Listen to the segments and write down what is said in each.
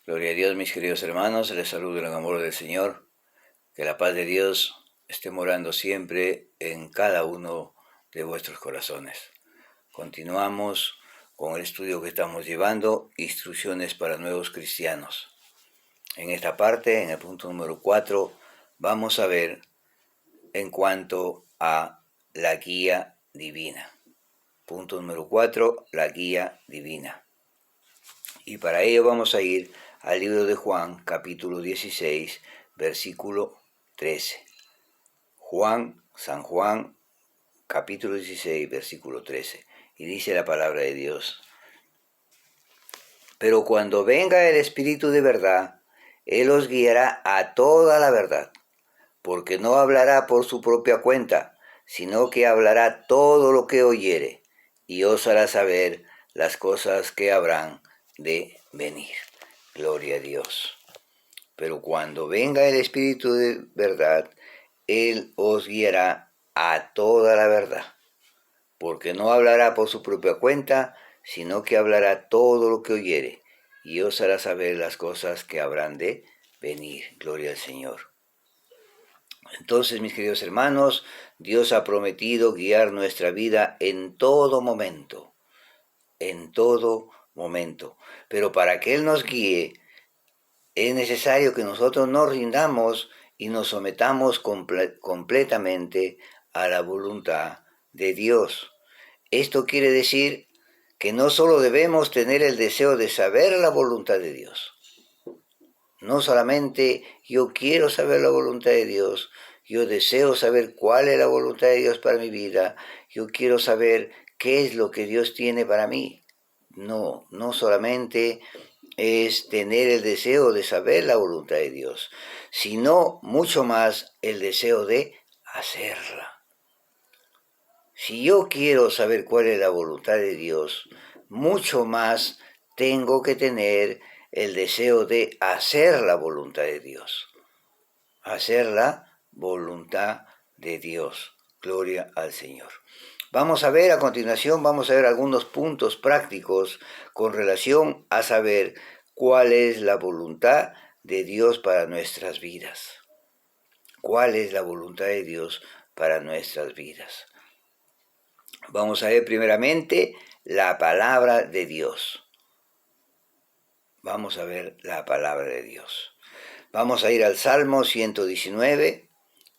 Gloria a Dios, mis queridos hermanos, les saludo en el amor del Señor. Que la paz de Dios esté morando siempre en cada uno de vuestros corazones. Continuamos con el estudio que estamos llevando, Instrucciones para Nuevos Cristianos. En esta parte, en el punto número 4, vamos a ver en cuanto a la guía divina. Punto número 4, la guía divina. Y para ello vamos a ir al libro de Juan, capítulo 16, versículo 13. San Juan, capítulo 16, versículo 13. Y dice la palabra de Dios: Pero cuando venga el Espíritu de verdad, Él os guiará a toda la verdad, porque no hablará por su propia cuenta, sino que hablará todo lo que oyere, y os hará saber las cosas que habrán de venir. Gloria a Dios. Pero cuando venga el Espíritu de verdad, Él os guiará a toda la verdad, porque no hablará por su propia cuenta, sino que hablará todo lo que oyere, y os hará saber las cosas que habrán de venir. Gloria al Señor. Entonces, mis queridos hermanos, Dios ha prometido guiar nuestra vida en todo momento, pero para que Él nos guíe, es necesario que nosotros nos rindamos y nos sometamos completamente a la voluntad de Dios. Esto quiere decir que no solo debemos tener el deseo de saber la voluntad de Dios. No solamente yo quiero saber la voluntad de Dios, yo deseo saber cuál es la voluntad de Dios para mi vida, yo quiero saber qué es lo que Dios tiene para mí. No solamente es tener el deseo de saber la voluntad de Dios, sino mucho más el deseo de hacerla. Si yo quiero saber cuál es la voluntad de Dios, mucho más tengo que tener el deseo de hacer la voluntad de Dios. Hacer la voluntad de Dios. Gloria al Señor. Vamos a ver a continuación, algunos puntos prácticos con relación a saber cuál es la voluntad de Dios para nuestras vidas. ¿Cuál es la voluntad de Dios para nuestras vidas? Vamos a ver primeramente la palabra de Dios. Vamos a ver la palabra de Dios. Vamos a ir al Salmo 119.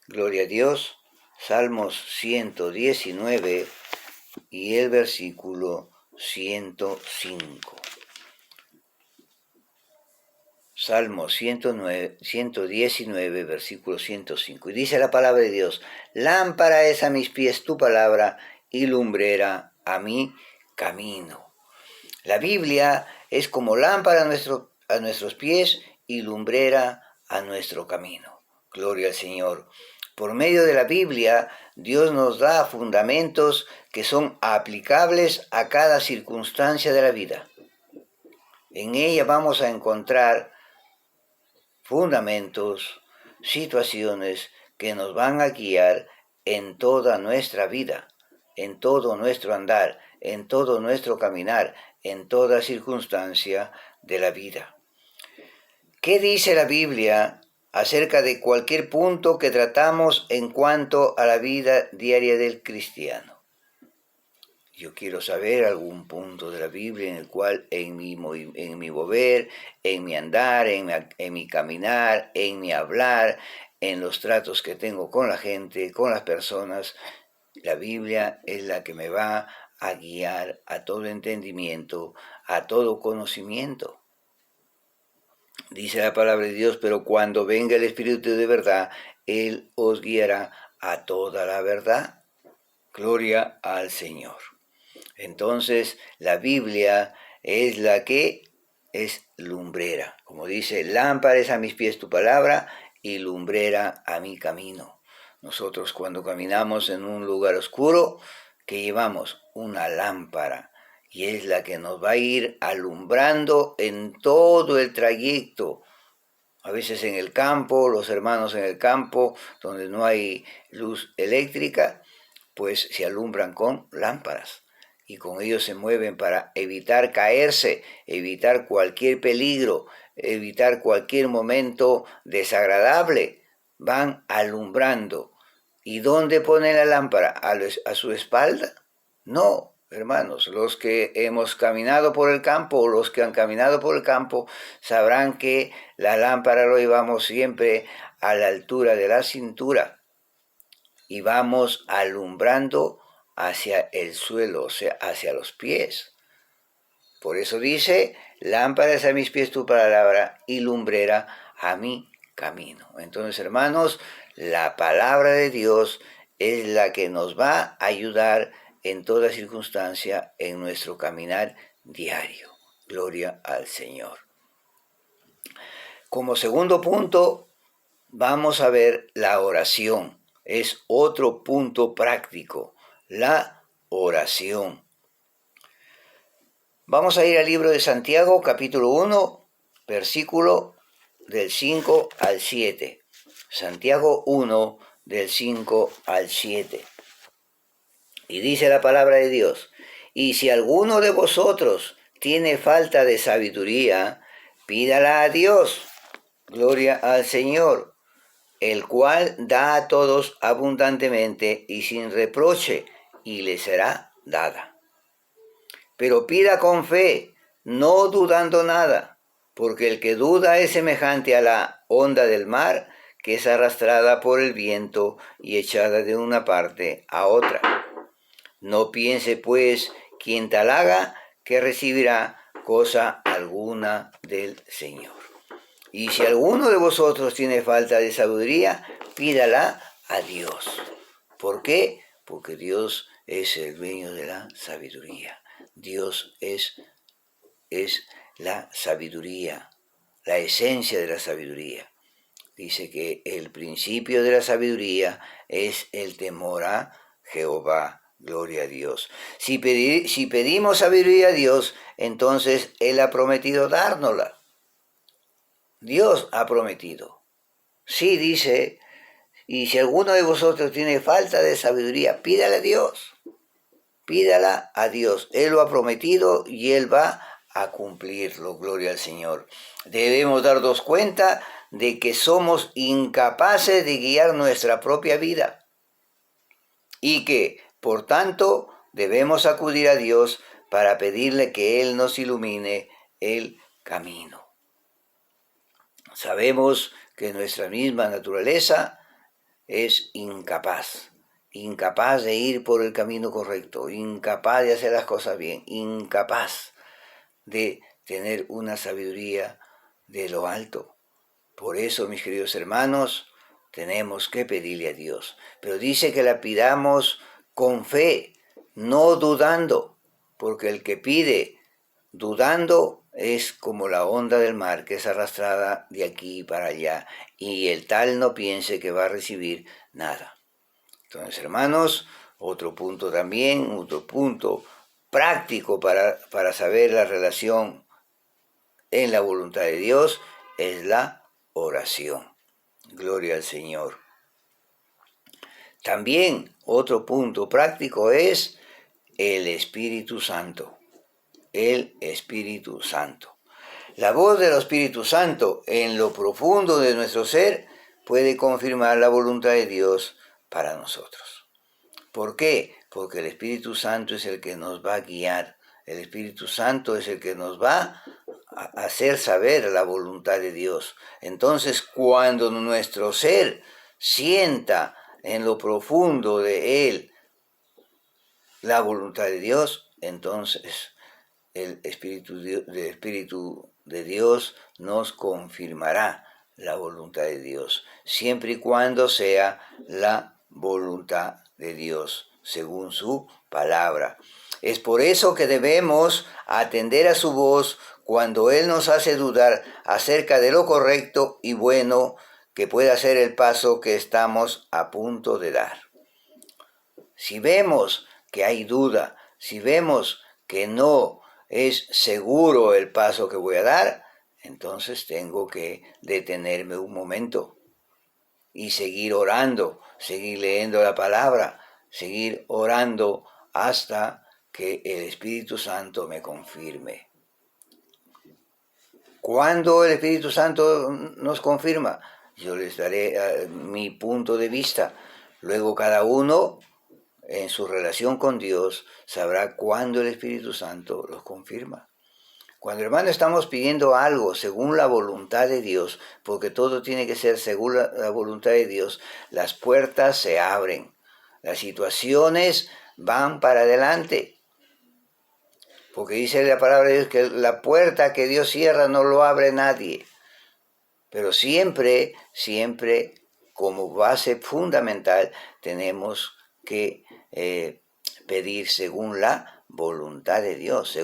Gloria a Dios. Salmos 119 y el versículo 105. Salmo 119, versículo 105. Y dice la palabra de Dios: Lámpara es a mis pies tu palabra y lumbrera a mi camino. La Biblia es como lámpara a nuestros pies y lumbrera a nuestro camino. Gloria al Señor. Por medio de la Biblia, Dios nos da fundamentos que son aplicables a cada circunstancia de la vida. En ella vamos a encontrar fundamentos, situaciones que nos van a guiar en toda nuestra vida, en todo nuestro andar, en todo nuestro caminar, en toda circunstancia de la vida. ¿Qué dice la Biblia acerca de cualquier punto que tratamos en cuanto a la vida diaria del cristiano? Yo quiero saber algún punto de la Biblia en el cual en mi mover, en mi andar, en mi caminar, en mi hablar, en los tratos que tengo con la gente, con las personas, la Biblia es la que me va a guiar a todo entendimiento, a todo conocimiento. Dice la palabra de Dios: pero cuando venga el Espíritu de verdad, Él os guiará a toda la verdad. Gloria al Señor. Entonces, la Biblia es la que es lumbrera. Como dice: lámpara es a mis pies tu palabra y lumbrera a mi camino. Nosotros, cuando caminamos en un lugar oscuro, que llevamos una lámpara, y es la que nos va a ir alumbrando en todo el trayecto. A veces en el campo, los hermanos en el campo, donde no hay luz eléctrica, pues se alumbran con lámparas. Y con ellos se mueven para evitar caerse, evitar cualquier peligro, evitar cualquier momento desagradable, van alumbrando. ¿Y dónde pone la lámpara? ¿A su espalda? No, hermanos, los que hemos caminado por el campo o los que han caminado por el campo sabrán que la lámpara lo llevamos siempre a la altura de la cintura y vamos alumbrando hacia el suelo, o sea, hacia los pies. Por eso dice, lámpara es a mis pies tu palabra y lumbrera a mi camino. Entonces, hermanos, la palabra de Dios es la que nos va a ayudar en toda circunstancia en nuestro caminar diario. Gloria al Señor. Como segundo punto, vamos a ver la oración. Es otro punto práctico, la oración. Vamos a ir al libro de Santiago, capítulo 1, versículo del 5 al 7. Santiago 1, del 5 al 7. Y dice la palabra de Dios, y si alguno de vosotros tiene falta de sabiduría, pídala a Dios, gloria al Señor, el cual da a todos abundantemente y sin reproche, y le será dada. Pero pida con fe, no dudando nada, porque el que duda es semejante a la onda del mar, que es arrastrada por el viento y echada de una parte a otra. No piense, pues, quien tal haga, que recibirá cosa alguna del Señor. Y si alguno de vosotros tiene falta de sabiduría, pídala a Dios. ¿Por qué? Porque Dios es el dueño de la sabiduría. Dios es la sabiduría, la esencia de la sabiduría. Dice que el principio de la sabiduría es el temor a Jehová. Gloria a Dios. Si pedimos sabiduría a Dios, entonces Él ha prometido dárnosla. Dios ha prometido. Sí, dice, y si alguno de vosotros tiene falta de sabiduría, pídale a Dios. Pídala a Dios. Él lo ha prometido y Él va a cumplirlo. Gloria al Señor. Debemos darnos cuenta de que somos incapaces de guiar nuestra propia vida y que, por tanto, debemos acudir a Dios para pedirle que Él nos ilumine el camino. Sabemos que nuestra misma naturaleza es incapaz de ir por el camino correcto, incapaz de hacer las cosas bien, incapaz de tener una sabiduría de lo alto. Por eso, mis queridos hermanos, tenemos que pedirle a Dios. Pero dice que la pidamos con fe, no dudando, porque el que pide dudando es como la onda del mar que es arrastrada de aquí para allá, y el tal no piense que va a recibir nada. Entonces, hermanos, otro punto práctico para saber la relación en la voluntad de Dios es la oración. Gloria al Señor. También otro punto práctico es el Espíritu Santo. El Espíritu Santo. La voz del Espíritu Santo en lo profundo de nuestro ser puede confirmar la voluntad de Dios para nosotros. ¿Por qué? Porque el Espíritu Santo es el que nos va a guiar. El Espíritu Santo es el que nos va a hacer saber la voluntad de Dios. Entonces, cuando nuestro ser sienta en lo profundo de él la voluntad de Dios, entonces el Espíritu de Dios nos confirmará la voluntad de Dios, siempre y cuando sea la voluntad de Dios, según su palabra. Es por eso que debemos atender a su voz cuando Él nos hace dudar acerca de lo correcto y bueno que pueda ser el paso que estamos a punto de dar. Si vemos que hay duda, si vemos que no es seguro el paso que voy a dar, entonces tengo que detenerme un momento y seguir orando, seguir leyendo la palabra, seguir orando hasta que el Espíritu Santo me confirme. ¿Cuándo el Espíritu Santo nos confirma? Yo les daré mi punto de vista. Luego cada uno, en su relación con Dios, sabrá cuándo el Espíritu Santo los confirma. Cuando, hermano, estamos pidiendo algo según la voluntad de Dios, porque todo tiene que ser según la voluntad de Dios, las puertas se abren, las situaciones van para adelante. Porque dice la palabra de Dios que la puerta que Dios cierra no lo abre nadie. Pero siempre, como base fundamental, tenemos que pedir según la voluntad de Dios,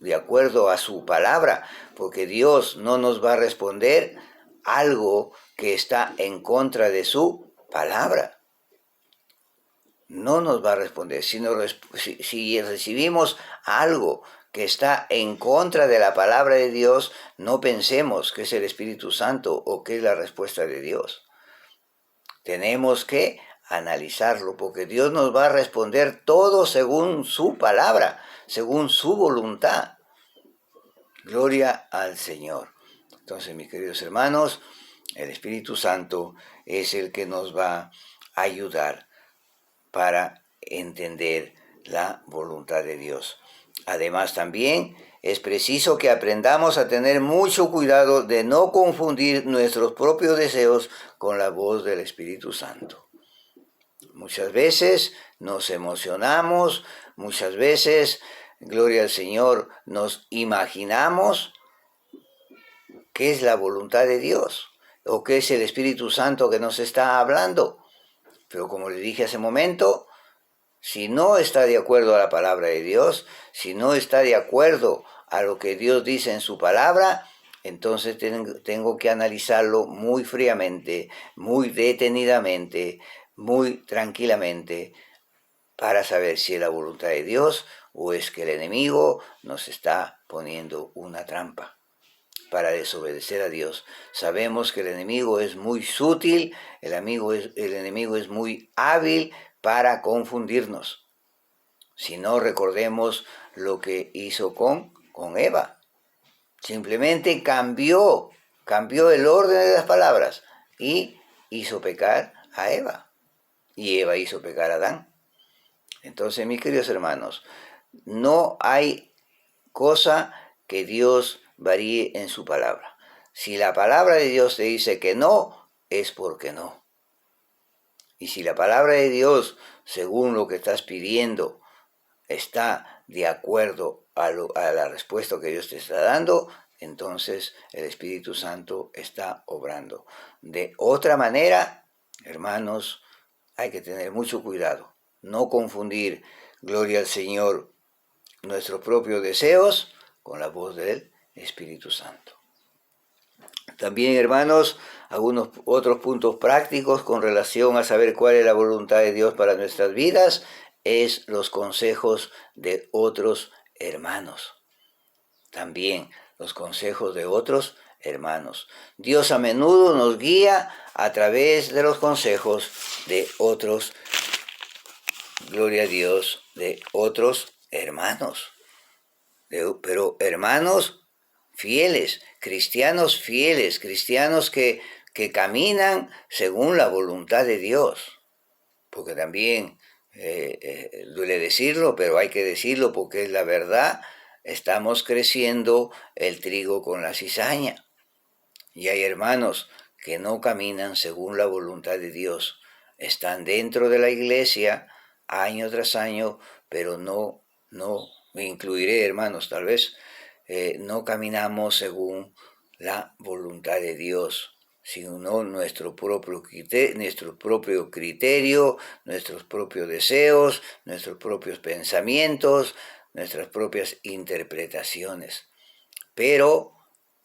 de acuerdo a su palabra, porque Dios no nos va a responder algo que está en contra de su palabra. No nos va a responder. Si recibimos algo que está en contra de la palabra de Dios, no pensemos que es el Espíritu Santo o que es la respuesta de Dios. Tenemos que analizarlo, porque Dios nos va a responder todo según su palabra, según su voluntad. Gloria al Señor. Entonces, mis queridos hermanos, el Espíritu Santo es el que nos va a ayudar para entender la voluntad de Dios. Además, también es preciso que aprendamos a tener mucho cuidado de no confundir nuestros propios deseos con la voz del Espíritu Santo. Muchas veces nos emocionamos, muchas veces, gloria al Señor, nos imaginamos qué es la voluntad de Dios o qué es el Espíritu Santo que nos está hablando. Pero como le dije hace un momento, si no está de acuerdo a la palabra de Dios, si no está de acuerdo a lo que Dios dice en su palabra, entonces tengo que analizarlo muy fríamente, muy detenidamente, muy tranquilamente, para saber si es la voluntad de Dios o es que el enemigo nos está poniendo una trampa para desobedecer a Dios. Sabemos que el enemigo es muy sutil, el enemigo es muy hábil para confundirnos. Si no, recordemos lo que hizo con Eva. Simplemente cambió el orden de las palabras y hizo pecar a Eva. Y Eva hizo pecar a Adán. Entonces, mis queridos hermanos, no hay cosa que Dios varíe en su palabra. Si la palabra de Dios te dice que no, es porque no. Y si la palabra de Dios, según lo que estás pidiendo, está de acuerdo a la respuesta que Dios te está dando, entonces el Espíritu Santo está obrando. De otra manera, hermanos, hay que tener mucho cuidado. No confundir, gloria al Señor, nuestros propios deseos con la voz del Espíritu Santo. También, hermanos, algunos otros puntos prácticos con relación a saber cuál es la voluntad de Dios para nuestras vidas es los consejos de otros hermanos. También los consejos de otros hermanos. Dios a menudo nos guía a través de los consejos de otros, gloria a Dios, de otros hermanos. Pero hermanos fieles, cristianos que caminan según la voluntad de Dios. Porque también duele decirlo, pero hay que decirlo porque es la verdad. Estamos creciendo el trigo con la cizaña. Y hay hermanos que no caminan según la voluntad de Dios. Están dentro de la iglesia año tras año, pero no, me incluiré, hermanos, tal vez no caminamos según la voluntad de Dios, sino nuestro propio criterio, nuestros propios deseos, nuestros propios pensamientos, nuestras propias interpretaciones. Pero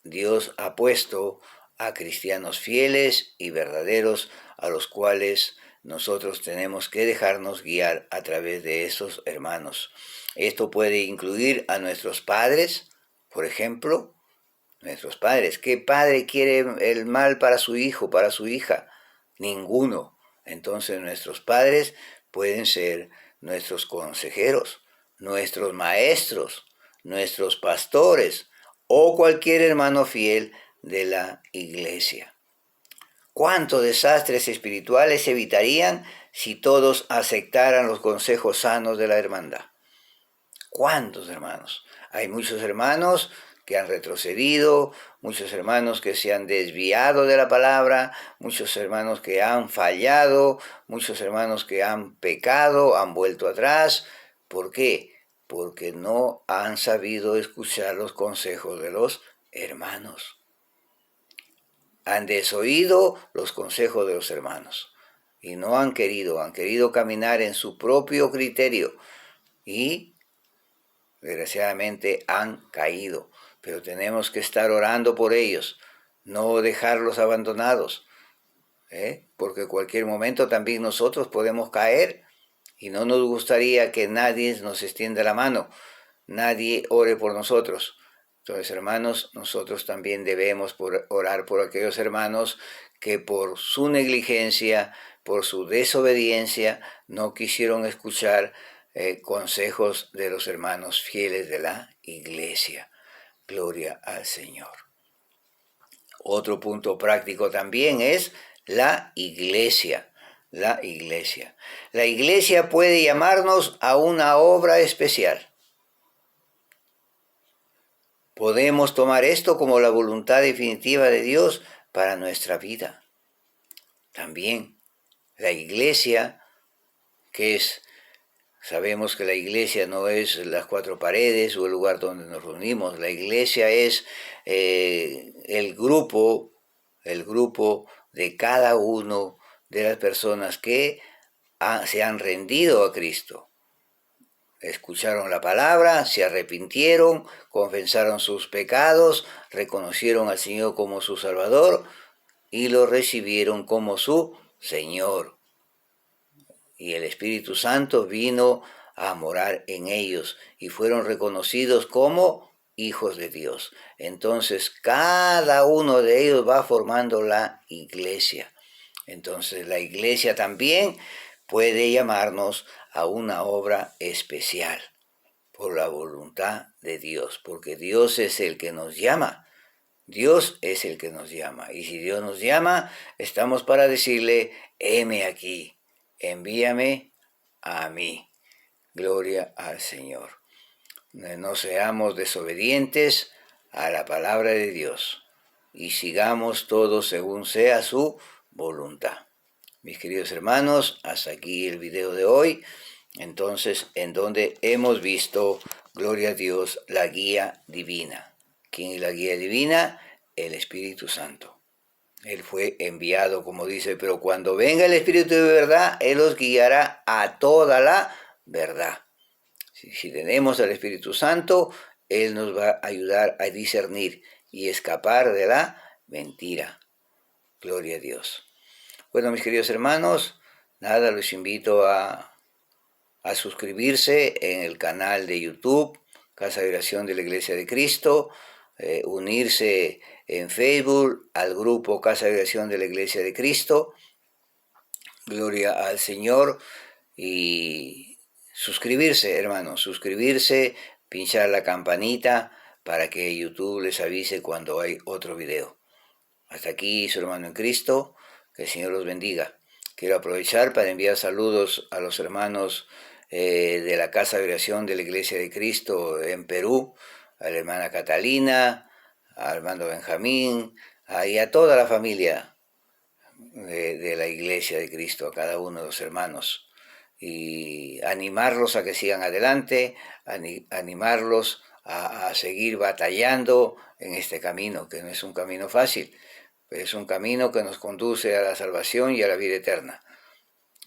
Dios ha puesto a cristianos fieles y verdaderos a los cuales nosotros tenemos que dejarnos guiar a través de esos hermanos. Esto puede incluir a nuestros padres, por ejemplo, nuestros padres. ¿Qué padre quiere el mal para su hijo, para su hija? Ninguno. Entonces nuestros padres pueden ser nuestros consejeros, nuestros maestros, nuestros pastores o cualquier hermano fiel de la iglesia. ¿Cuántos desastres espirituales se evitarían si todos aceptaran los consejos sanos de la hermandad? ¿Cuántos hermanos? Hay muchos hermanos que han retrocedido, muchos hermanos que se han desviado de la palabra, muchos hermanos que han fallado, muchos hermanos que han pecado, han vuelto atrás. ¿Por qué? Porque no han sabido escuchar los consejos de los hermanos. Han desoído los consejos de los hermanos y no han querido caminar en su propio criterio y desgraciadamente han caído. Pero tenemos que estar orando por ellos, no dejarlos abandonados, porque en cualquier momento también nosotros podemos caer y no nos gustaría que nadie nos extienda la mano, nadie ore por nosotros. Entonces, hermanos, nosotros también debemos orar por aquellos hermanos que por su negligencia, por su desobediencia, no quisieron escuchar consejos de los hermanos fieles de la iglesia. Gloria al Señor. Otro punto práctico también es la iglesia. La iglesia. La iglesia puede llamarnos a una obra especial. Podemos tomar esto como la voluntad definitiva de Dios para nuestra vida. También la iglesia, sabemos que la iglesia no es las cuatro paredes o el lugar donde nos reunimos. La iglesia es el grupo de cada uno de las personas que se han rendido a Cristo. Escucharon la palabra, se arrepintieron, confesaron sus pecados, reconocieron al Señor como su Salvador y lo recibieron como su Señor. Y el Espíritu Santo vino a morar en ellos y fueron reconocidos como hijos de Dios. Entonces cada uno de ellos va formando la iglesia. Entonces la iglesia también puede llamarnos a una obra especial por la voluntad de Dios, porque Dios es el que nos llama. Dios es el que nos llama. Y si Dios nos llama, estamos para decirle, heme aquí, envíame a mí. Gloria al Señor. No seamos desobedientes a la palabra de Dios y sigamos todo según sea su voluntad. Mis queridos hermanos, hasta aquí el video de hoy. Entonces, en donde hemos visto, gloria a Dios, la guía divina. ¿Quién es la guía divina? El Espíritu Santo. Él fue enviado, como dice, pero cuando venga el Espíritu de verdad, Él os guiará a toda la verdad. Si tenemos al Espíritu Santo, Él nos va a ayudar a discernir y escapar de la mentira. Gloria a Dios. Bueno, mis queridos hermanos, nada, los invito a suscribirse en el canal de YouTube, Casa de Oración de la Iglesia de Cristo, unirse en Facebook al grupo Casa de Oración de la Iglesia de Cristo, gloria al Señor, y suscribirse, hermanos, suscribirse, pinchar la campanita para que YouTube les avise cuando hay otro video. Hasta aquí su hermano en Cristo, que el Señor los bendiga. Quiero aprovechar para enviar saludos a los hermanos de la Casa de Oración de la Iglesia de Cristo en Perú, a la hermana Catalina, al hermano Benjamín, y a toda la familia de la Iglesia de Cristo, a cada uno de los hermanos. Y animarlos a que sigan adelante, animarlos a seguir batallando en este camino, que no es un camino fácil. Es un camino que nos conduce a la salvación y a la vida eterna.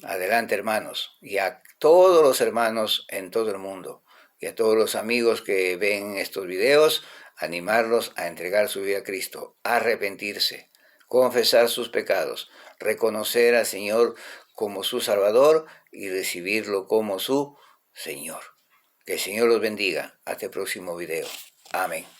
Adelante, hermanos, y a todos los hermanos en todo el mundo, y a todos los amigos que ven estos videos, animarlos a entregar su vida a Cristo, a arrepentirse, confesar sus pecados, reconocer al Señor como su Salvador y recibirlo como su Señor. Que el Señor los bendiga. Hasta el próximo video. Amén.